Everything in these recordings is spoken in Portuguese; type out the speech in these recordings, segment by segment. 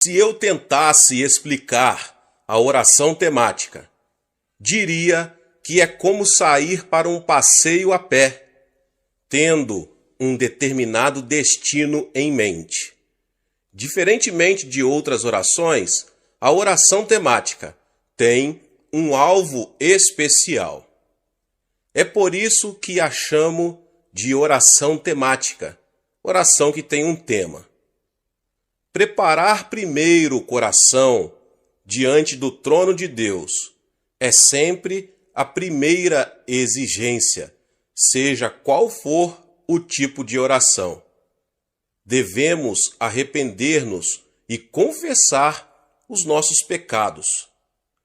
Se eu tentasse explicar a oração temática, diria que é como sair para um passeio a pé, tendo um determinado destino em mente. Diferentemente de outras orações, a oração temática tem um alvo especial. É por isso que a chamo de oração temática, oração que tem um tema. Preparar primeiro o coração diante do trono de Deus é sempre a primeira exigência, seja qual for o tipo de oração. Devemos arrepender-nos e confessar os nossos pecados,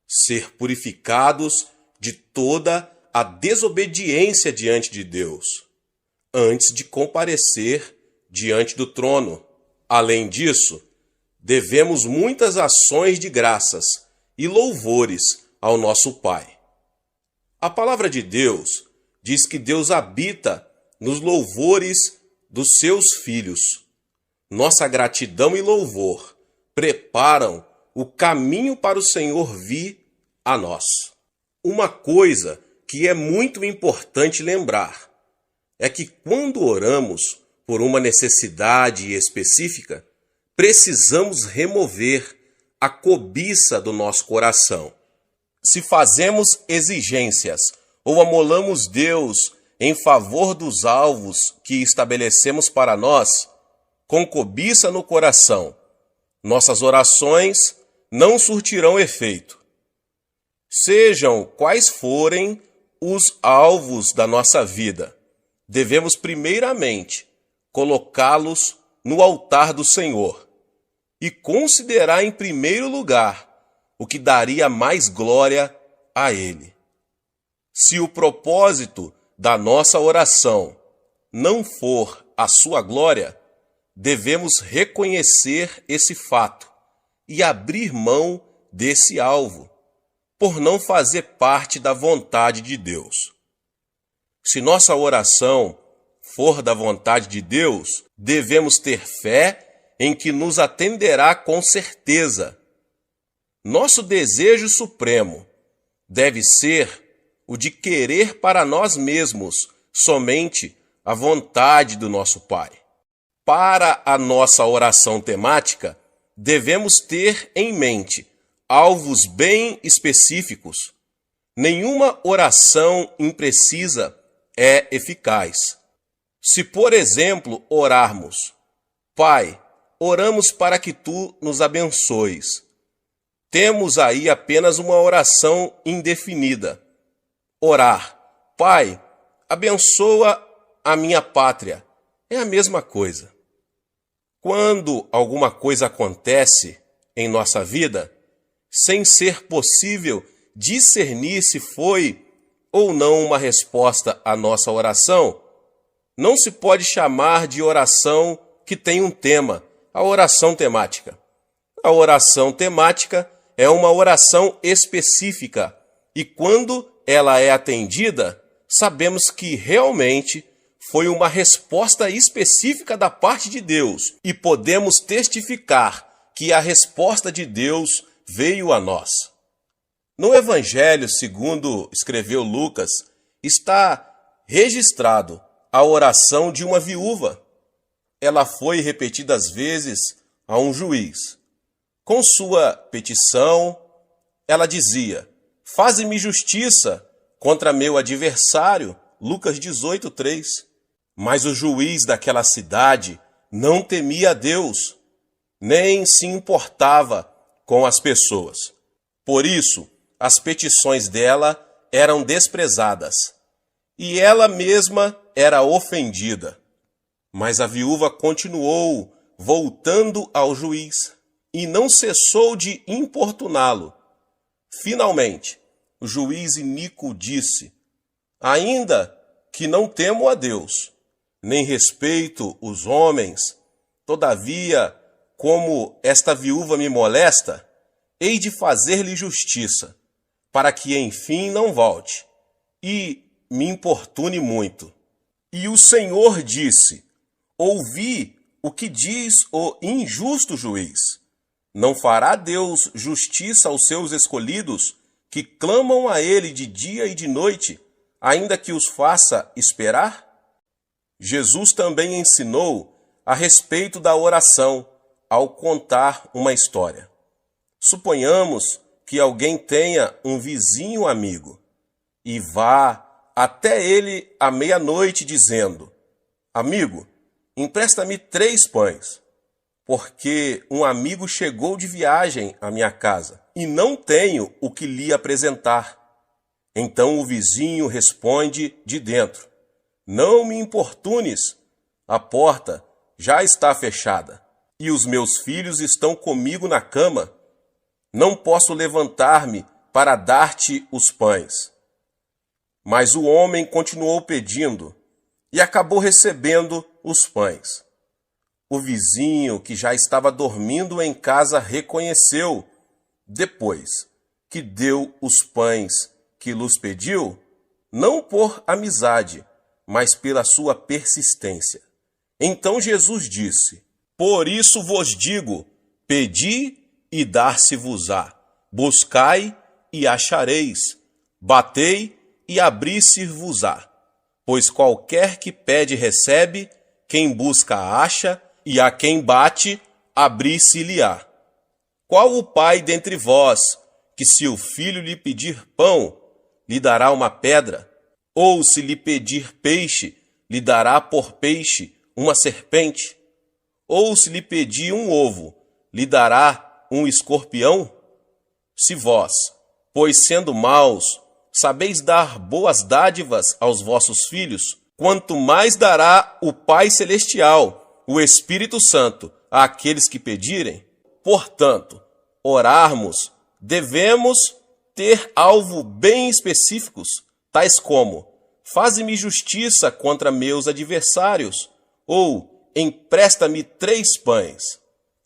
ser purificados de toda a desobediência diante de Deus, antes de comparecer diante do trono. Além disso, devemos muitas ações de graças e louvores ao nosso Pai. A palavra de Deus diz que Deus habita nos louvores dos seus filhos. Nossa gratidão e louvor preparam o caminho para o Senhor vir a nós. Uma coisa que é muito importante lembrar é que quando oramos por uma necessidade específica, precisamos remover a cobiça do nosso coração. Se fazemos exigências ou amolamos Deus em favor dos alvos que estabelecemos para nós, com cobiça no coração, nossas orações não surtirão efeito. Sejam quais forem os alvos da nossa vida, devemos primeiramente colocá-los no altar do Senhor e considerar em primeiro lugar o que daria mais glória a Ele. Se o propósito da nossa oração não for a sua glória, devemos reconhecer esse fato e abrir mão desse alvo, por não fazer parte da vontade de Deus. Se nossa oração for da vontade de Deus, devemos ter fé em que nos atenderá com certeza. Nosso desejo supremo deve ser o de querer para nós mesmos somente a vontade do nosso Pai. Para a nossa oração temática, devemos ter em mente alvos bem específicos. Nenhuma oração imprecisa é eficaz. Se, por exemplo, orarmos: Pai, oramos para que Tu nos abençoes, temos aí apenas uma oração indefinida. Orar: Pai, abençoa a minha pátria, é a mesma coisa. Quando alguma coisa acontece em nossa vida, sem ser possível discernir se foi ou não uma resposta à nossa oração, não se pode chamar de oração que tem um tema, a oração temática. A oração temática é uma oração específica e quando ela é atendida, sabemos que realmente foi uma resposta específica da parte de Deus e podemos testificar que a resposta de Deus veio a nós. No Evangelho, segundo escreveu Lucas, está registrado a oração de uma viúva. Ela foi repetidas vezes a um juiz. Com sua petição, ela dizia: faze-me justiça contra meu adversário, Lucas 18:3. Mas o juiz daquela cidade não temia a Deus, nem se importava com as pessoas. Por isso, as petições dela eram desprezadas, e ela mesma era ofendida. Mas a viúva continuou voltando ao juiz, e não cessou de importuná-lo. Finalmente, o juiz iníquo disse: ainda que não temo a Deus, nem respeito os homens, todavia, como esta viúva me molesta, hei de fazer-lhe justiça, para que enfim não volte, e me importune muito. E o Senhor disse: ouvi o que diz o injusto juiz. Não fará Deus justiça aos seus escolhidos, que clamam a Ele de dia e de noite, ainda que os faça esperar? Jesus também ensinou a respeito da oração ao contar uma história. Suponhamos que alguém tenha um vizinho amigo e vá até ele à meia-noite dizendo: Amigo, empresta-me 3 pães, porque um amigo chegou de viagem à minha casa e não tenho o que lhe apresentar. Então o vizinho responde de dentro: Não me importunes, a porta já está fechada e os meus filhos estão comigo na cama. Não posso levantar-me para dar-te os pães. Mas o homem continuou pedindo e acabou recebendo os pães. O vizinho, que já estava dormindo em casa, reconheceu, depois que deu os pães que lhes pediu, não por amizade, mas pela sua persistência. Então Jesus disse: Por isso vos digo, pedi e dar-se-vos-á, buscai e achareis, batei e abrir-se-vos-á. Pois qualquer que pede recebe, quem busca acha, e a quem bate, abrir-se-lhe-á. Qual o pai dentre vós, que se o filho lhe pedir pão, lhe dará uma pedra? Ou se lhe pedir peixe, lhe dará por peixe uma serpente? Ou se lhe pedir um ovo, lhe dará um escorpião? Se vós, pois sendo maus, sabeis dar boas dádivas aos vossos filhos, quanto mais dará o Pai Celestial, o Espírito Santo, àqueles que pedirem? Portanto, orarmos, devemos ter alvo bem específicos, tais como: faze-me justiça contra meus adversários, ou empresta-me 3 pães.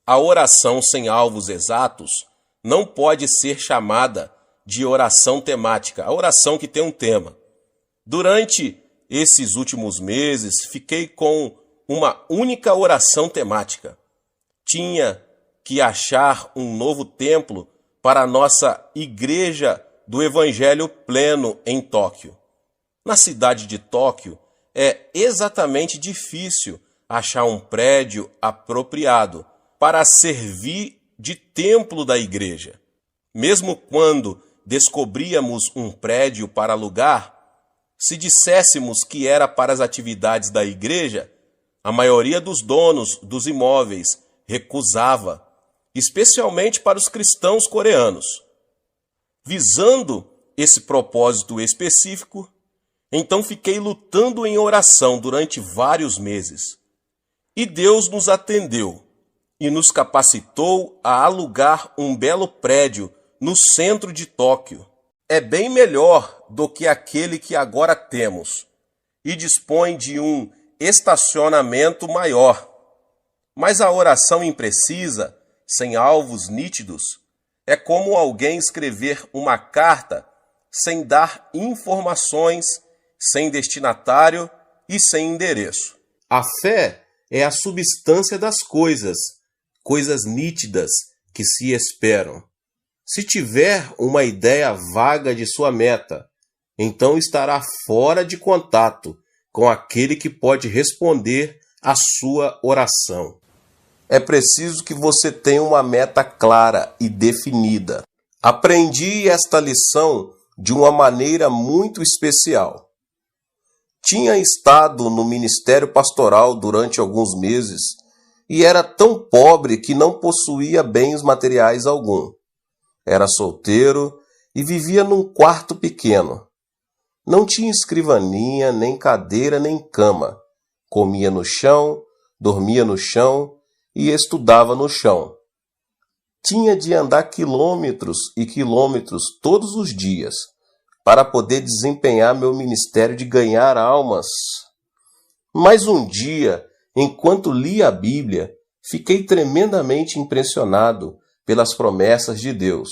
A oração sem alvos exatos não pode ser chamada de oração temática, a oração que tem um tema. Durante esses últimos meses, fiquei com uma única oração temática. Tinha que achar um novo templo para a nossa Igreja do Evangelho Pleno em Tóquio. Na cidade de Tóquio, é exatamente difícil achar um prédio apropriado para servir de templo da igreja. Mesmo quando descobríamos um prédio para alugar, se disséssemos que era para as atividades da igreja, a maioria dos donos dos imóveis recusava, especialmente para os cristãos coreanos. Visando esse propósito específico, então fiquei lutando em oração durante vários meses. E Deus nos atendeu e nos capacitou a alugar um belo prédio no centro de Tóquio. É bem melhor do que aquele que agora temos e dispõe de um estacionamento maior. Mas a oração imprecisa, sem alvos nítidos, é como alguém escrever uma carta sem dar informações, sem destinatário e sem endereço. A fé é a substância das coisas nítidas que se esperam. Se tiver uma ideia vaga de sua meta, então estará fora de contato com aquele que pode responder à sua oração. É preciso que você tenha uma meta clara e definida. Aprendi esta lição de uma maneira muito especial. Tinha estado no ministério pastoral durante alguns meses e era tão pobre que não possuía bens materiais algum. Era solteiro e vivia num quarto pequeno. Não tinha escrivaninha, nem cadeira, nem cama. Comia no chão, dormia no chão e estudava no chão. Tinha de andar quilômetros e quilômetros todos os dias para poder desempenhar meu ministério de ganhar almas. Mas um dia, enquanto lia a Bíblia, fiquei tremendamente impressionado pelas promessas de Deus.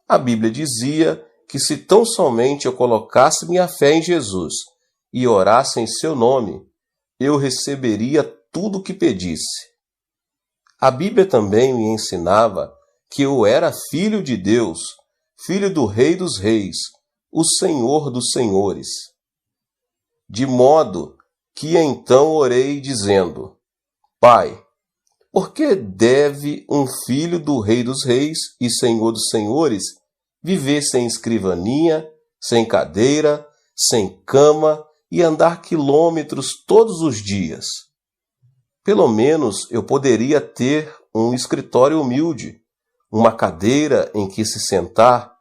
A Bíblia dizia que se tão somente eu colocasse minha fé em Jesus e orasse em seu nome, eu receberia tudo o que pedisse. A Bíblia também me ensinava que eu era filho de Deus, filho do Rei dos Reis, o Senhor dos Senhores. De modo que então orei dizendo: Pai, por que deve um filho do Rei dos Reis e Senhor dos Senhores viver sem escrivaninha, sem cadeira, sem cama e andar quilômetros todos os dias? Pelo menos eu poderia ter um escritório humilde, uma cadeira em que se sentar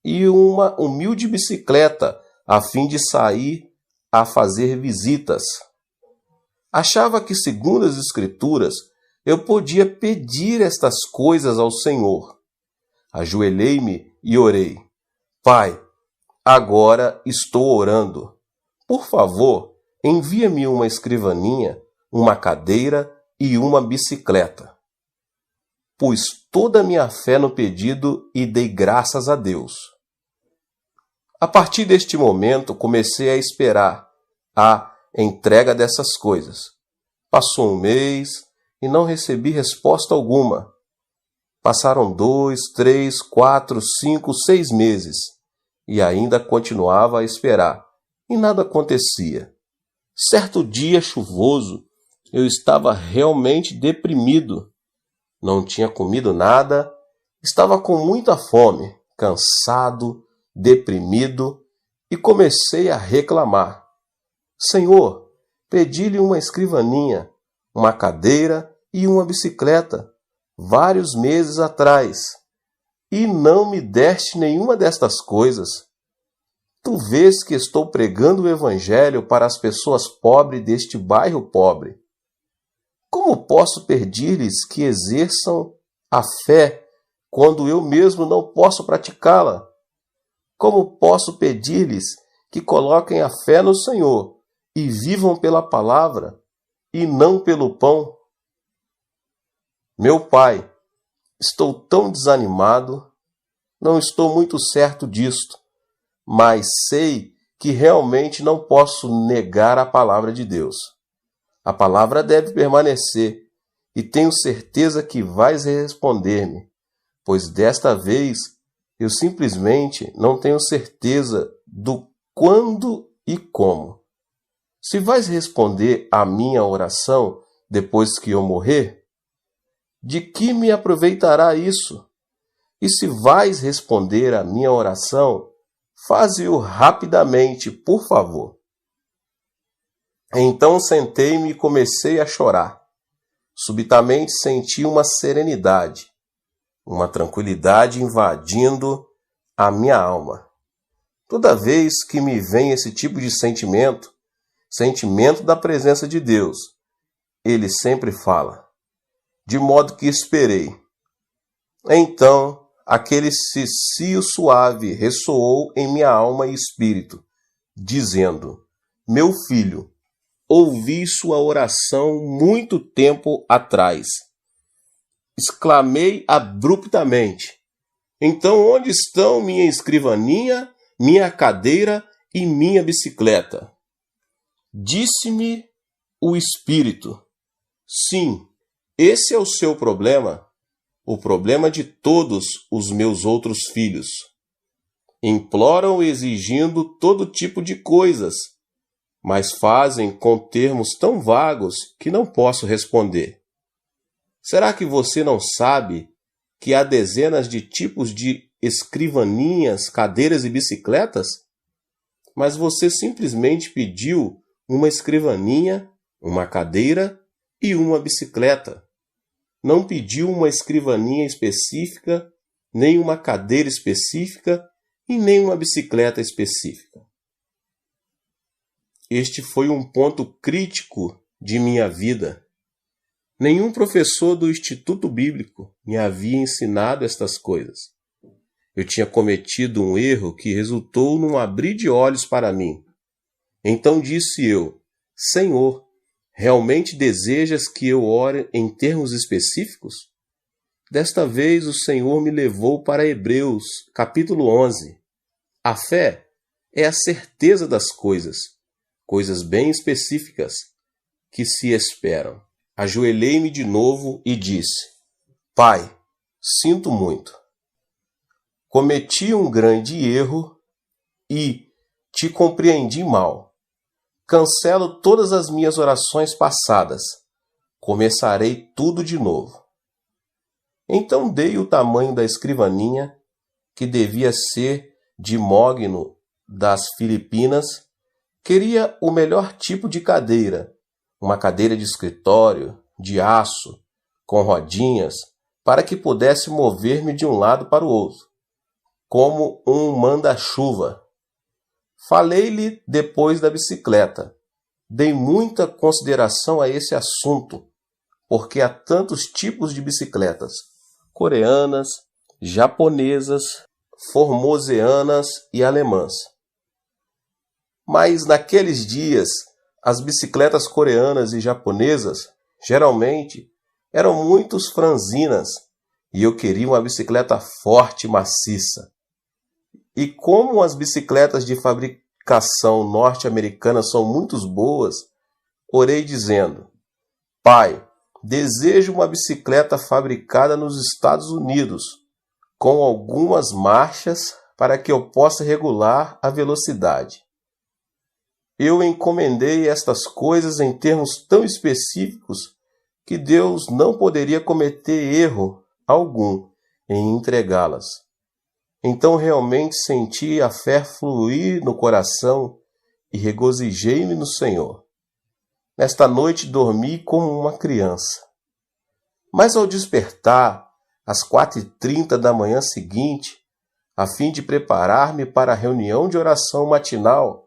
e uma humilde bicicleta a fim de sair a fazer visitas. Achava que, segundo as Escrituras, eu podia pedir estas coisas ao Senhor. Ajoelhei-me e orei: Pai, agora estou orando. Por favor, envia-me uma escrivaninha, uma cadeira e uma bicicleta. Pus toda a minha fé no pedido e dei graças a Deus. A partir deste momento, comecei a esperar a entrega dessas coisas. Passou um mês e não recebi resposta alguma. Passaram 2, 3, 4, 5, 6 meses e ainda continuava a esperar e nada acontecia. Certo dia chuvoso, eu estava realmente deprimido. Não tinha comido nada, estava com muita fome, cansado, deprimido e comecei a reclamar. Senhor, pedi-lhe uma escrivaninha, uma cadeira e uma bicicleta vários meses atrás e não me deste nenhuma destas coisas. Tu vês que estou pregando o Evangelho para as pessoas pobres deste bairro pobre. Como posso pedir-lhes que exerçam a fé quando eu mesmo não posso praticá-la? Como posso pedir-lhes que coloquem a fé no Senhor e vivam pela palavra e não pelo pão? Meu Pai, estou tão desanimado, não estou muito certo disto, mas sei que realmente não posso negar a palavra de Deus. A palavra deve permanecer, e tenho certeza que vais responder-me, pois desta vez eu simplesmente não tenho certeza do quando e como. Se vais responder à minha oração depois que eu morrer, de que me aproveitará isso? E se vais responder à minha oração, faze-o rapidamente, por favor. Então sentei-me e comecei a chorar. Subitamente senti uma serenidade, uma tranquilidade invadindo a minha alma. Toda vez que me vem esse tipo de sentimento, sentimento da presença de Deus, ele sempre fala, de modo que esperei. Então, aquele cicio suave ressoou em minha alma e espírito, dizendo: Meu filho, ouvi sua oração muito tempo atrás. Exclamei abruptamente: Então onde estão minha escrivaninha, minha cadeira e minha bicicleta? Disse-me o Espírito: Sim, esse é o seu problema, o problema de todos os meus outros filhos. Imploram exigindo todo tipo de coisas, mas fazem com termos tão vagos que não posso responder. Será que você não sabe que há dezenas de tipos de escrivaninhas, cadeiras e bicicletas? Mas você simplesmente pediu uma escrivaninha, uma cadeira e uma bicicleta. Não pediu uma escrivaninha específica, nem uma cadeira específica e nem uma bicicleta específica. Este foi um ponto crítico de minha vida. Nenhum professor do Instituto Bíblico me havia ensinado estas coisas. Eu tinha cometido um erro que resultou num abrir de olhos para mim. Então disse eu: Senhor, realmente desejas que eu ore em termos específicos? Desta vez o Senhor me levou para Hebreus, capítulo 11. A fé é a certeza das coisas bem específicas que se esperam. Ajoelhei-me de novo e disse: Pai, sinto muito. Cometi um grande erro e te compreendi mal. Cancelo todas as minhas orações passadas. Começarei tudo de novo. Então dei o tamanho da escrivaninha, que devia ser de mogno das Filipinas. Queria o melhor tipo de cadeira, uma cadeira de escritório, de aço, com rodinhas, para que pudesse mover-me de um lado para o outro, como um manda-chuva. Falei-lhe depois da bicicleta. Dei muita consideração a esse assunto, porque há tantos tipos de bicicletas: coreanas, japonesas, formoseanas e alemãs. Mas naqueles dias, as bicicletas coreanas e japonesas, geralmente, eram muito franzinas, e eu queria uma bicicleta forte e maciça. E como as bicicletas de fabricação norte-americana são muito boas, orei dizendo: Pai, desejo uma bicicleta fabricada nos Estados Unidos, com algumas marchas para que eu possa regular a velocidade. Eu encomendei estas coisas em termos tão específicos que Deus não poderia cometer erro algum em entregá-las. Então realmente senti a fé fluir no coração e regozijei-me no Senhor. Nesta noite dormi como uma criança. Mas ao despertar, às 4h30 da manhã seguinte, a fim de preparar-me para a reunião de oração matinal,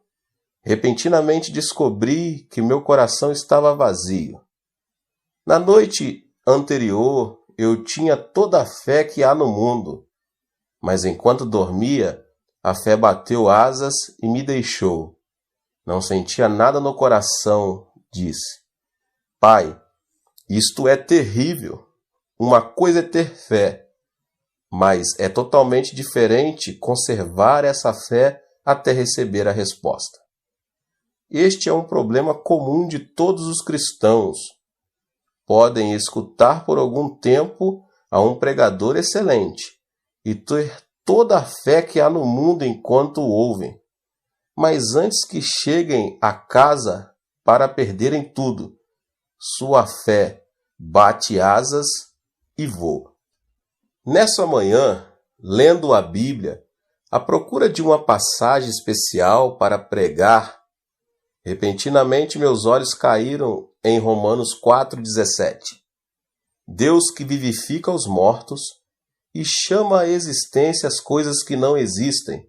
repentinamente descobri que meu coração estava vazio. Na noite anterior, eu tinha toda a fé que há no mundo, mas enquanto dormia, a fé bateu asas e me deixou. Não sentia nada no coração, disse. Pai, isto é terrível. Uma coisa é ter fé, mas é totalmente diferente conservar essa fé até receber a resposta. Este é um problema comum de todos os cristãos. Podem escutar por algum tempo a um pregador excelente e ter toda a fé que há no mundo enquanto o ouvem. Mas antes que cheguem a casa para perderem tudo, sua fé bate asas e voa. Nessa manhã, lendo a Bíblia, à procura de uma passagem especial para pregar, repentinamente meus olhos caíram em Romanos 4,17. Deus que vivifica os mortos e chama à existência as coisas que não existem.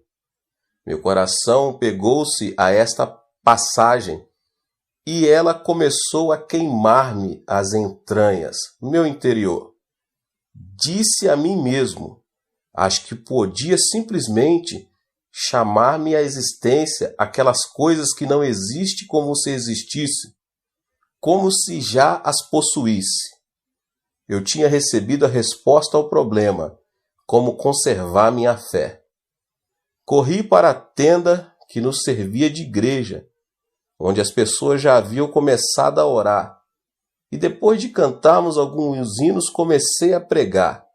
Meu coração pegou-se a esta passagem e ela começou a queimar-me as entranhas, meu interior. Disse a mim mesmo, acho que podia simplesmente chamar-me à existência aquelas coisas que não existem como se existisse, como se já as possuísse. Eu tinha recebido a resposta ao problema, como conservar minha fé. Corri para a tenda que nos servia de igreja, onde as pessoas já haviam começado a orar, e depois de cantarmos alguns hinos comecei a pregar.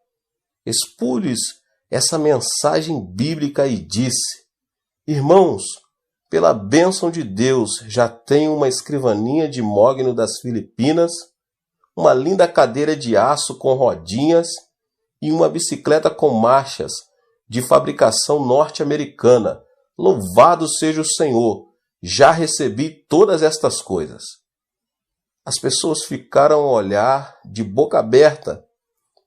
Expus essa mensagem bíblica e disse: Irmãos, pela bênção de Deus, já tenho uma escrivaninha de mogno das Filipinas, uma linda cadeira de aço com rodinhas e uma bicicleta com marchas de fabricação norte-americana. Louvado seja o Senhor! Já recebi todas estas coisas. As pessoas ficaram a olhar de boca aberta,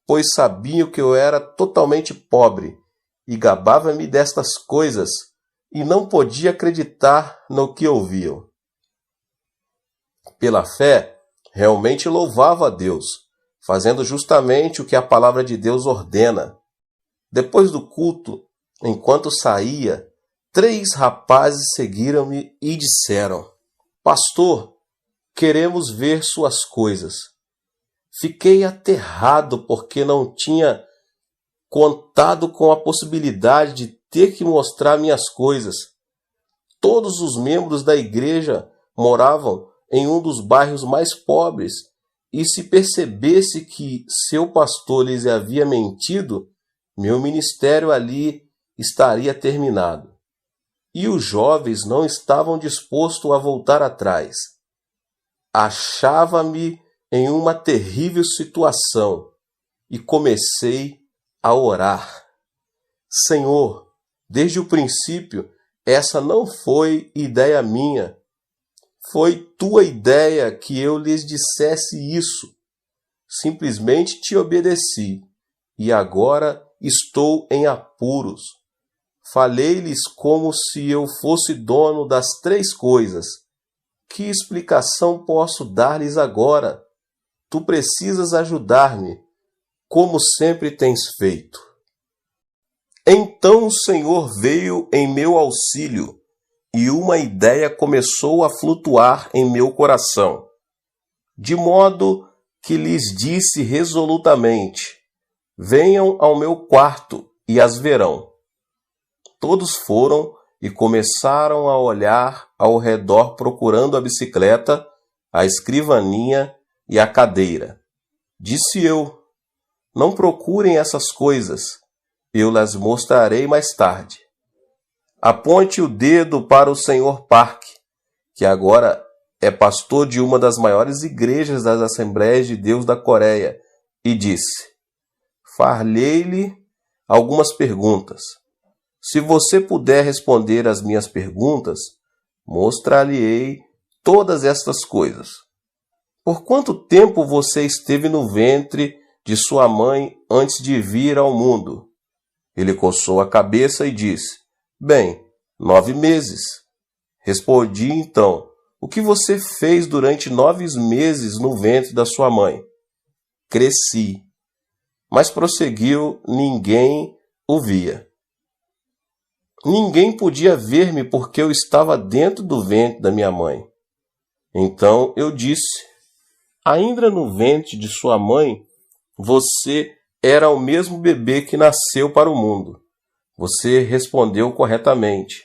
pois sabiam que eu era totalmente pobre e gabava-me destas coisas e não podia acreditar no que ouviam. Pela fé, realmente louvava a Deus, fazendo justamente o que a palavra de Deus ordena. Depois do culto, enquanto saía, 3 rapazes seguiram-me e disseram: Pastor, queremos ver suas coisas. Fiquei aterrado porque não tinha contado com a possibilidade de ter que mostrar minhas coisas. Todos os membros da igreja moravam em um dos bairros mais pobres e se percebesse que seu pastor lhes havia mentido, meu ministério ali estaria terminado. E os jovens não estavam dispostos a voltar atrás. Achava-me em uma terrível situação e comecei a orar. Senhor, desde o princípio, essa não foi ideia minha. Foi tua ideia que eu lhes dissesse isso. Simplesmente te obedeci, e agora estou em apuros. Falei-lhes como se eu fosse dono das 3 coisas. Que explicação posso dar-lhes agora? Tu precisas ajudar-me, como sempre tens feito. Então o Senhor veio em meu auxílio, e uma ideia começou a flutuar em meu coração, de modo que lhes disse resolutamente: venham ao meu quarto e as verão. Todos foram e começaram a olhar ao redor procurando a bicicleta, a escrivaninha e a cadeira. Disse eu: não procurem essas coisas, eu las mostrarei mais tarde. Aponte o dedo para o Sr. Park, que agora é pastor de uma das maiores igrejas das Assembleias de Deus da Coreia, e disse: far-lhe algumas perguntas. Se você puder responder às minhas perguntas, mostrar-lhe-ei todas estas coisas. Por quanto tempo você esteve no ventre de sua mãe antes de vir ao mundo? Ele coçou a cabeça e disse: bem, 9 meses. Respondi então: o que você fez durante 9 meses no ventre da sua mãe? Cresci. Mas prosseguiu, ninguém o via. Ninguém podia ver-me porque eu estava dentro do ventre da minha mãe. Então eu disse: ainda no ventre de sua mãe, você era o mesmo bebê que nasceu para o mundo. Você respondeu corretamente.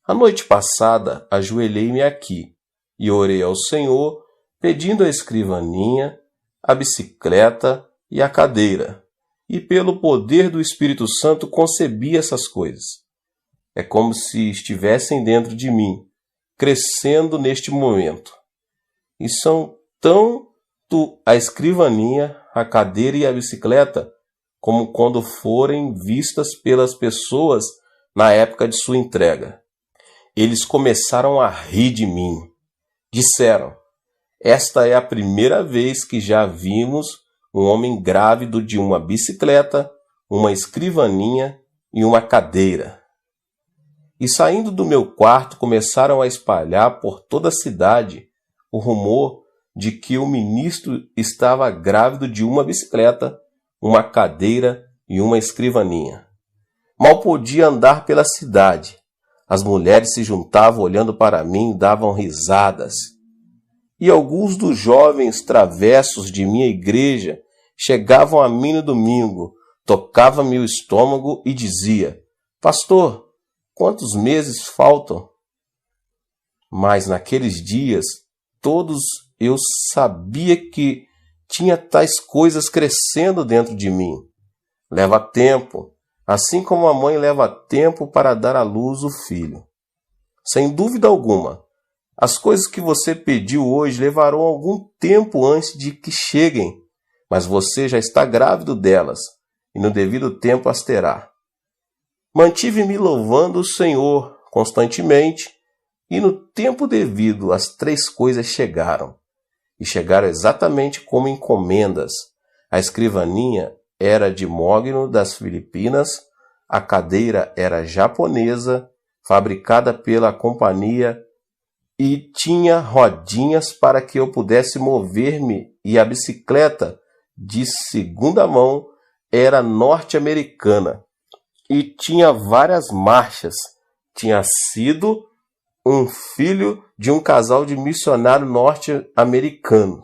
A noite passada, ajoelhei-me aqui e orei ao Senhor, pedindo a escrivaninha, a bicicleta e a cadeira. E pelo poder do Espírito Santo concebi essas coisas. É como se estivessem dentro de mim, crescendo neste momento. E são tanto a escrivaninha, a cadeira e a bicicleta, como quando forem vistas pelas pessoas na época de sua entrega. Eles começaram a rir de mim. Disseram: esta é a primeira vez que já vimos um homem grávido de uma bicicleta, uma escrivaninha e uma cadeira. E saindo do meu quarto começaram a espalhar por toda a cidade o rumor de que o ministro estava grávido de uma bicicleta, uma cadeira e uma escrivaninha. Mal podia andar pela cidade. As mulheres se juntavam olhando para mim e davam risadas. E alguns dos jovens travessos de minha igreja chegavam a mim no domingo, tocavam-me o estômago e dizia: pastor, quantos meses faltam? Mas naqueles dias, todos eu sabia que tinha tais coisas crescendo dentro de mim. Leva tempo, assim como a mãe leva tempo para dar à luz o filho. Sem dúvida alguma, as coisas que você pediu hoje levarão algum tempo antes de que cheguem, mas você já está grávido delas, e no devido tempo as terá. Mantive-me louvando o Senhor constantemente, e no tempo devido as 3 coisas chegaram. E chegaram exatamente como encomendas. A escrivaninha era de mogno das Filipinas, a cadeira era japonesa, fabricada pela companhia, e tinha rodinhas para que eu pudesse mover-me, e a bicicleta, de segunda mão, era norte-americana. E tinha várias marchas. Tinha sido um filho de um casal de missionário norte-americano.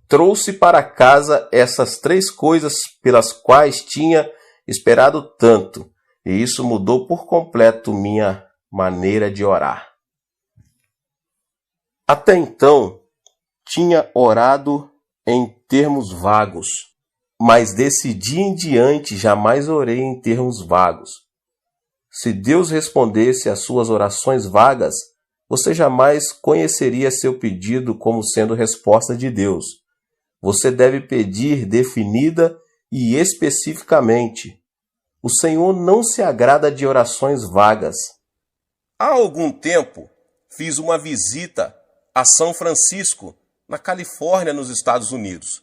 Trouxe para casa essas 3 coisas pelas quais tinha esperado tanto, e isso mudou por completo minha maneira de orar. Até então, tinha orado em termos vagos, mas desse dia em diante jamais orei em termos vagos. Se Deus respondesse às suas orações vagas, você jamais conheceria seu pedido como sendo resposta de Deus. Você deve pedir definida e especificamente. O Senhor não se agrada de orações vagas. Há algum tempo, fiz uma visita a São Francisco, na Califórnia, nos Estados Unidos.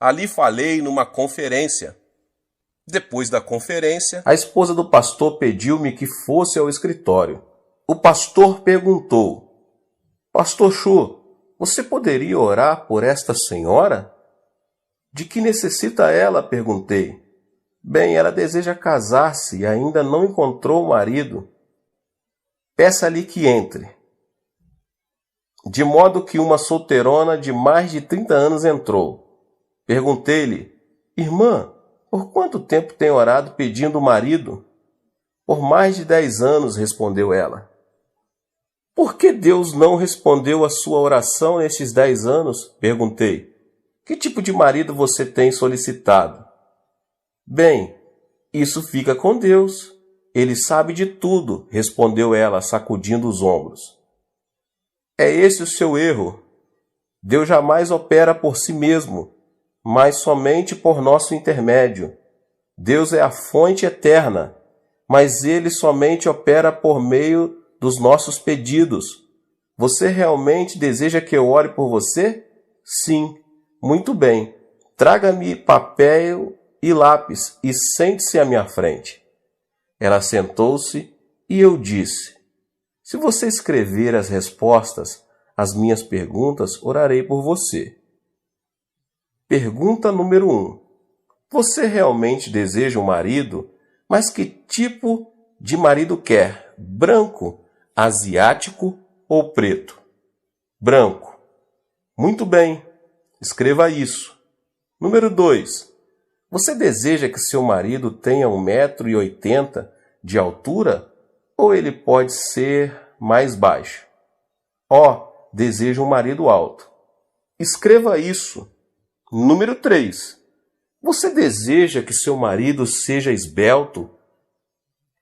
Ali falei numa conferência. Depois da conferência, a esposa do pastor pediu-me que fosse ao escritório. O pastor perguntou: Pastor Chu, você poderia orar por esta senhora? De que necessita ela? Perguntei. Bem, ela deseja casar-se e ainda não encontrou o marido. Peça-lhe que entre. De modo que uma solteirona de mais de 30 anos entrou. Perguntei-lhe: Irmã, por quanto tempo tem orado pedindo marido? Por mais de 10 anos, respondeu ela. Por que Deus não respondeu a sua oração nestes 10 anos? Perguntei. Que tipo de marido você tem solicitado? Bem, isso fica com Deus. Ele sabe de tudo, respondeu ela, sacudindo os ombros. É esse o seu erro. Deus jamais opera por si mesmo, mas somente por nosso intermédio. Deus é a fonte eterna, mas Ele somente opera por meio dos nossos pedidos. Você realmente deseja que eu ore por você? Sim. Muito bem. Traga-me papel e lápis e sente-se à minha frente. Ela sentou-se e eu disse: Se você escrever as respostas às minhas perguntas, orarei por você. Pergunta número 1. Você realmente deseja um marido? Mas que tipo de marido quer? Branco, asiático ou preto? Branco. Muito bem. Escreva isso. Número 2. Você deseja que seu marido tenha 1,80 m de altura ou ele pode ser mais baixo? Desejo um marido alto. Escreva isso. Número 3. Você deseja que seu marido seja esbelto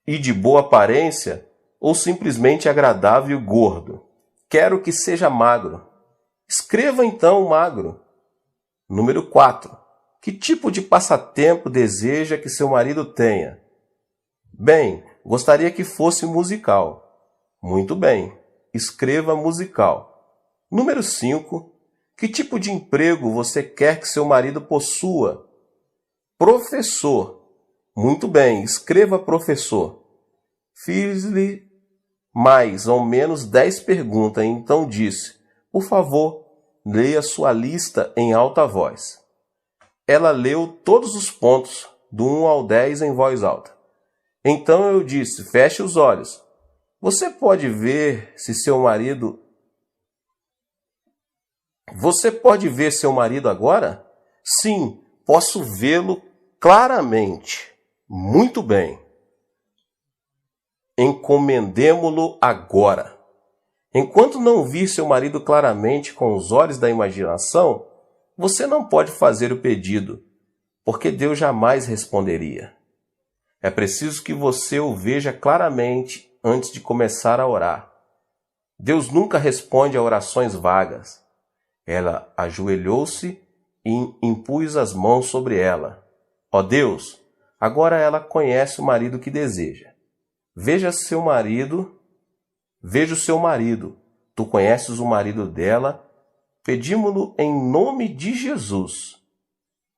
e de boa aparência ou simplesmente agradável e gordo? Quero que seja magro. Escreva então magro. Número 4. Que tipo de passatempo deseja que seu marido tenha? Bem, gostaria que fosse musical. Muito bem. Escreva musical. Número 5. Que tipo de emprego você quer que seu marido possua? Professor. Muito bem. Escreva professor. Fiz-lhe mais ou menos 10 perguntas, então disse: Por favor, leia sua lista em alta voz. Ela leu todos os pontos, do 1 ao 10 em voz alta. Então eu disse: Feche os olhos. Você pode ver seu marido agora? Sim, posso vê-lo claramente. Muito bem. Encomendemo-lo agora. Enquanto não vir seu marido claramente com os olhos da imaginação, você não pode fazer o pedido, porque Deus jamais responderia. É preciso que você o veja claramente antes de começar a orar. Deus nunca responde a orações vagas. Ela ajoelhou-se e impus as mãos sobre ela. Ó Deus, agora ela conhece o marido que deseja. Veja o seu marido. Tu conheces o marido dela. Pedimo-lo em nome de Jesus.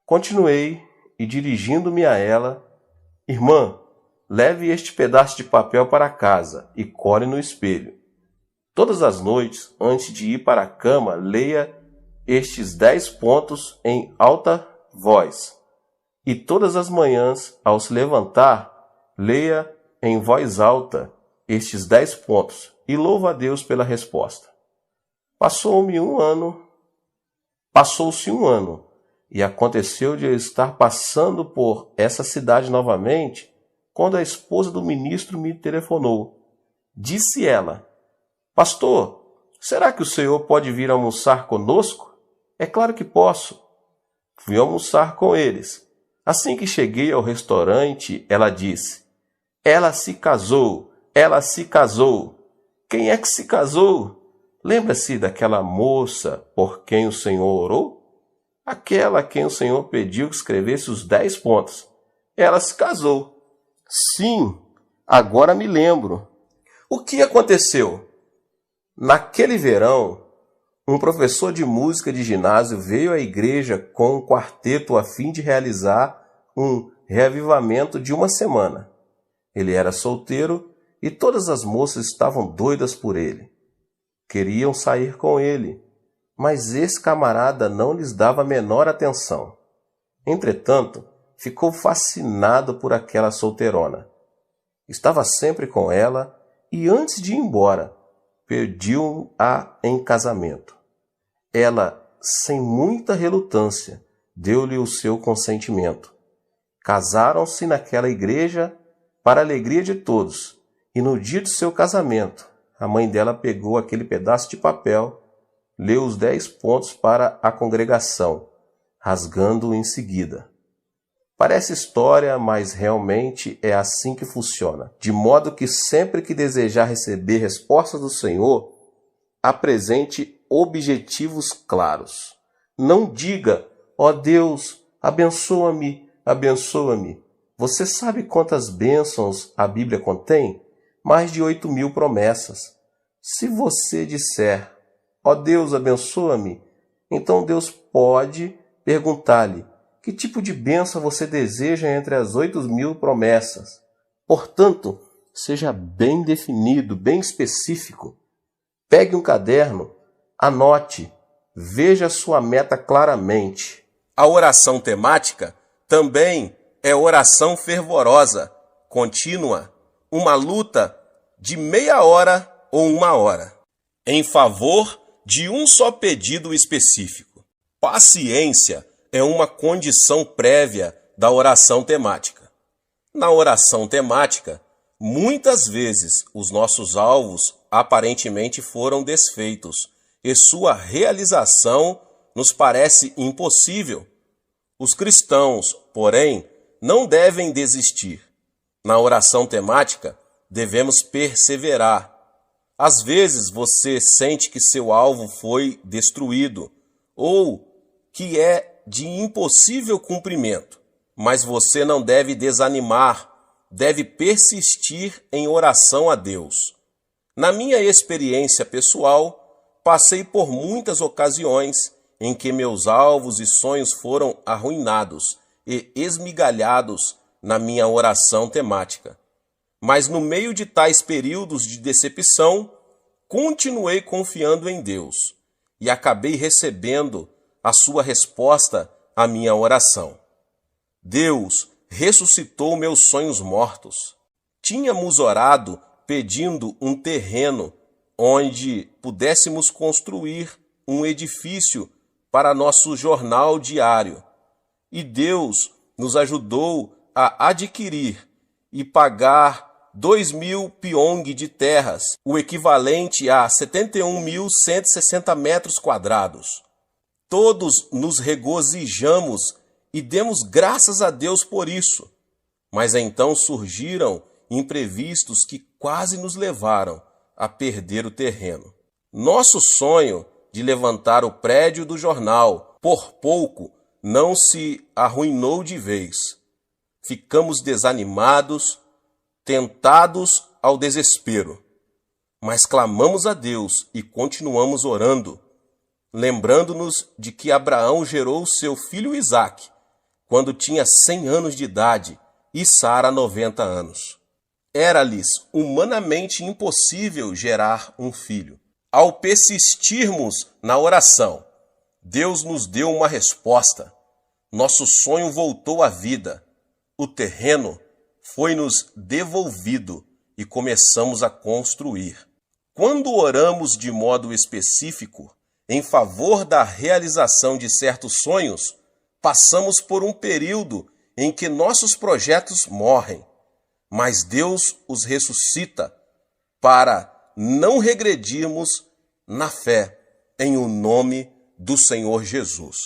Continuei e, dirigindo-me a ela: Irmã, leve este pedaço de papel para casa e cole no espelho. Todas as noites, antes de ir para a cama, leia estes 10 pontos em alta voz. E todas as manhãs, ao se levantar, leia em voz alta estes 10 pontos e louva a Deus pela resposta. Passou-se um ano, e aconteceu de eu estar passando por essa cidade novamente, quando a esposa do ministro me telefonou. Disse ela: Pastor, será que o senhor pode vir almoçar conosco? É claro que posso. Fui almoçar com eles. Assim que cheguei ao restaurante, ela disse: ela se casou, ela se casou. Quem é que se casou? Lembra-se daquela moça por quem o Senhor orou? Aquela a quem o Senhor pediu que escrevesse os 10 pontos. Ela se casou. Sim, agora me lembro. O que aconteceu? Naquele verão, um professor de música de ginásio veio à igreja com um quarteto a fim de realizar um reavivamento de uma semana. Ele era solteiro e todas as moças estavam doidas por ele. Queriam sair com ele, mas esse camarada não lhes dava a menor atenção. Entretanto, ficou fascinado por aquela solteirona. Estava sempre com ela e antes de ir embora, pediu-a em casamento. Ela, sem muita relutância, deu-lhe o seu consentimento. Casaram-se naquela igreja para a alegria de todos, e no dia do seu casamento, a mãe dela pegou aquele pedaço de papel, leu os 10 pontos para a congregação, rasgando-o em seguida. Parece história, mas realmente é assim que funciona. De modo que sempre que desejar receber respostas do Senhor, apresente objetivos claros. Não diga, ó Deus, abençoa-me, abençoa-me. Você sabe quantas bênçãos a Bíblia contém? Mais de 8.000 promessas. Se você disser, ó Deus, abençoa-me, então Deus pode perguntar-lhe, que tipo de bênção você deseja entre as 8.000 promessas? Portanto, seja bem definido, bem específico. Pegue um caderno, anote, veja a sua meta claramente. A oração temática também é oração fervorosa, contínua, uma luta de meia hora ou 1 hora, em favor de um só pedido específico. Paciência é uma condição prévia da oração temática. Na oração temática, muitas vezes os nossos alvos aparentemente foram desfeitos e sua realização nos parece impossível. Os cristãos, porém, não devem desistir. Na oração temática, devemos perseverar. Às vezes você sente que seu alvo foi destruído ou que é de impossível cumprimento, mas você não deve desanimar, deve persistir em oração a Deus. Na minha experiência pessoal, passei por muitas ocasiões em que meus alvos e sonhos foram arruinados e esmigalhados na minha oração temática. Mas no meio de tais períodos de decepção, continuei confiando em Deus e acabei recebendo a sua resposta à minha oração. Deus ressuscitou meus sonhos mortos. Tínhamos orado pedindo um terreno onde pudéssemos construir um edifício para nosso jornal diário. E Deus nos ajudou a adquirir e pagar 2.000 piong de terras, o equivalente a 71.160 metros quadrados. Todos nos regozijamos e demos graças a Deus por isso. Mas então surgiram imprevistos que quase nos levaram a perder o terreno. Nosso sonho de levantar o prédio do jornal, por pouco, não se arruinou de vez. Ficamos desanimados, tentados ao desespero. Mas clamamos a Deus e continuamos orando, lembrando-nos de que Abraão gerou seu filho Isaque quando tinha 100 anos de idade e Sara 90 anos. Era-lhes humanamente impossível gerar um filho. Ao persistirmos na oração, Deus nos deu uma resposta. Nosso sonho voltou à vida. O terreno foi-nos devolvido e começamos a construir. Quando oramos de modo específico em favor da realização de certos sonhos, passamos por um período em que nossos projetos morrem, mas Deus os ressuscita para não regredirmos na fé, em o nome do Senhor Jesus.